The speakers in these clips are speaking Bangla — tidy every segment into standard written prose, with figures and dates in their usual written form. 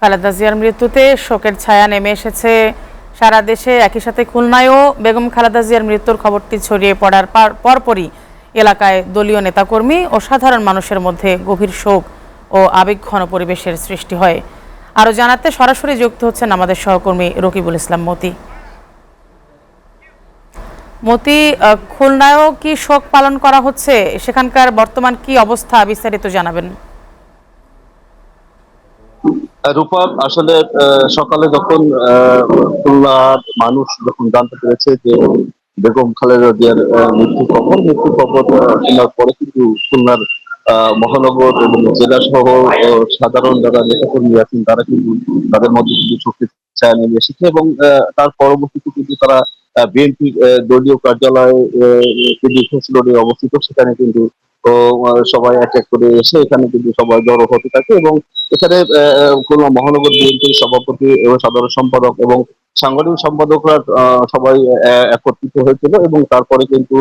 খালেদা জিয়ার মৃত্যুতে শোকের ছায়া নেমে এসেছে সারা দেশে। একই সাথে খুলনায়ও বেগম খালেদা জিয়ার মৃত্যুর খবরটি ছড়িয়ে পড়ার পরপরই এলাকায় দলীয় নেতাকর্মী ও সাধারণ মানুষের মধ্যে গভীর শোক ও আবেগঘন পরিবেশের সৃষ্টি হয়। আরও জানাতে সরাসরি যুক্ত হচ্ছেন আমাদের সহকর্মী রকিবুল ইসলাম মতি। মতি, খুলনায়ও কি শোক পালন করা হচ্ছে? সেখানকার বর্তমান কি অবস্থা, বিস্তারিত জানাবেন। রূপা, আসলে সকালে যখন খুলনার মানুষ যখন জানতে পেরেছে যে বেগম খালেদা জিয়ার মৃত্যু খবর শোনার পরে কিন্তু খুলনার মহানগর এবং জেলা সহ সাধারণ যারা নেতাকর্মী আছেন তারা কিন্তু তাদের মধ্যে কিন্তু শক্তির ছায়া নেমে এসেছে এবং তার পরবর্তীতে কিন্তু তারা বিএনপি দলীয় কার্যালয়ে কিন্তু ফেসিলিটি অবস্থিত, সেখানে কিন্তু সবাই এক এক করে এসে এখানে কিন্তু সবাই জড়ো হতে থাকে এবং এখানে খুলনা মহানগর বিএনপির সভাপতি এবং সাধারণ সম্পাদক এবং সাংগঠনিক সম্পাদকরা সবাই একত্রিত হয়েছিল এবং তারপরে কিন্তু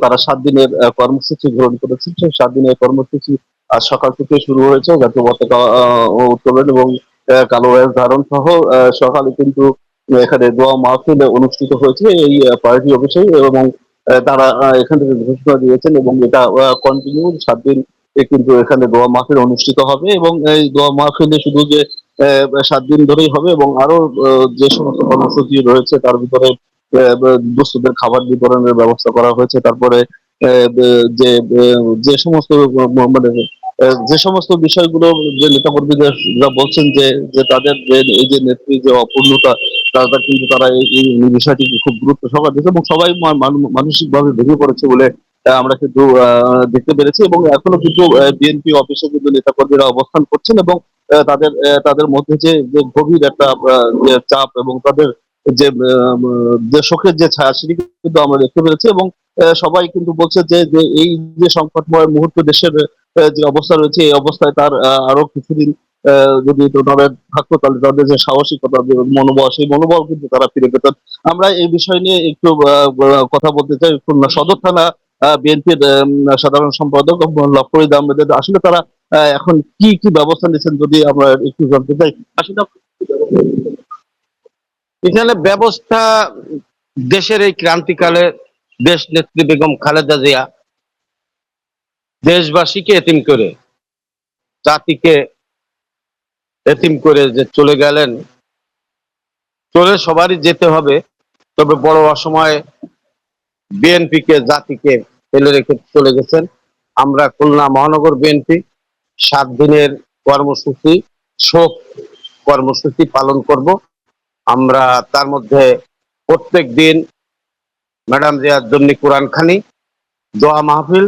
তারা 7 দিনের কর্মসূচি গ্রহণ করেছে। সেই 7 দিনের কর্মসূচি আজ সকাল থেকে শুরু হয়েছে। জাতীয় পতাকা উত্তোলন এবং কালো ব্যাজ ধারণ সহ সকালে কিন্তু এখানে দোয়া মাহফিল অনুষ্ঠিত হয়েছে এই পার্টি অফিসে এবং তারা এখান থেকে ঘোষণা দিয়েছেন এবং এটা কন্টিনিউ 7 দিন কিন্তু এখানে দোয়া মাহফিল অনুষ্ঠিত হবে এবং এই দোয়া মাহফিলে শুধু যে 7 দিন ধরেই হবে এবং আরো যে সমস্ত কর্মসূচি রয়েছে তার ভিতরে দুস্থদের খাবার বিতরণের ব্যবস্থা করা হয়েছে। তারপরে যে যে সমস্ত মানে যে সমস্ত বিষয়গুলো যে নেতাকর্মীদের বলছেন যে যে তাদের যে এই যে নেত্রী যে অপূর্ণতা, তারা কিন্তু তারা এই বিষয়টিকে খুব গুরুত্ব সহকারে দিয়েছে এবং সবাই মানসিক ভাবে ভেঙে পড়েছে বলে আমরা কিন্তু দেখতে পেরেছি এবং এখনো কিন্তু বিএনপি অফিসে কিন্তু নেতাকর্মীরা অবস্থান করছেন এবং তাদের তাদের মধ্যে যে যে গভীর একটা যে চাপ এবং তাদের যে যে শোকের যে ছায়া সেটি কিন্তু আমরা দেখতে পেরেছি এবং সবাই কিন্তু বলছে যে যে এই যে সংকটময় মুহূর্তে দেশের যে অবস্থা রয়েছে এই অবস্থায় তার আরো কিছুদিন যদি তাদের থাকতো তাহলে তাদের যে সাহসিকতা যে মনোবল সেই মনোবল কিন্তু তারা ফিরে পেতেন। আমরা এই বিষয় নিয়ে একটু কথা বলতে চাই খুলনা সদর থানা বিএনপির সাধারণ সম্পাদক ফরিদ আহমেদের। আসলে তারা এখন কি কি ব্যবস্থা নিচ্ছেন যদি আমরা একটু জানতে চাই। আসলে এখানে ব্যবস্থা, দেশের এই ক্রান্তিকালে দেশ নেত্রী বেগম খালেদা জিয়া দেশবাসীকে এতিম করে, জাতিকে এতিম করে যে চলে গেলেন, চলে সবারই যেতে হবে, তবে বড় অসময়ে বিএনপিকে জাতিকে ফেলে রেখে চলে গেছেন। আমরা খুলনা মহানগর বিএনপি 7 দিনের কর্মসূচি, শোক কর্মসূচি পালন করব। আমরা তার মধ্যে প্রত্যেক দিন ম্যাডাম জিয়ার জন্য কোরআন খানি, দোয়া মাহফিল,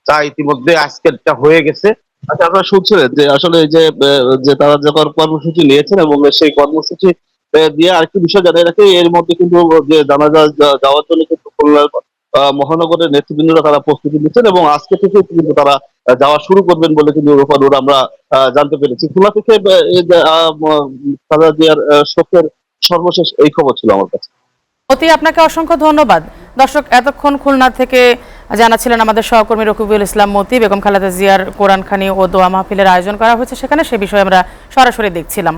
তা ইতিমধ্যে আজকেরটা হয়ে গেছে। আচ্ছা, আপনারা শুনছিলেন যে আসলে এই যে যে তারা যে কর্মসূচি নিয়েছেন এবং সেই কর্মসূচি দিয়ে আরেকটি বিষয় জানিয়ে রাখি, এর মধ্যে কিন্তু যে জানাজা যাওয়ার জন্য কিন্তু খুলনার মহানগরের নেতৃবৃন্দরা তারা প্রস্তুতি নিচ্ছেন এবং আজকে থেকে কিন্তু তারা যাওয়া শুরু করবেন বলে কিন্তু রূপানুর আমরা জানতে পেরেছি। খুলনা থেকে এই যে খালেদা জিয়ার শোকের সর্বশেষ এই খবর ছিল আমার কাছে। অতি আপনাকে অসংখ্য ধন্যবাদ। দর্শক, এতক্ষণ খুলনা থেকে জানাচ্ছিলেন আমাদের সহকর্মী রকিবুল ইসলাম মতি। বেগম খালেদা জিয়ার কোরআন খানি ও দোয়া মাহফিলের আয়োজন করা হয়েছে সেখানে, সে বিষয়ে আমরা সরাসরি দেখছিলাম।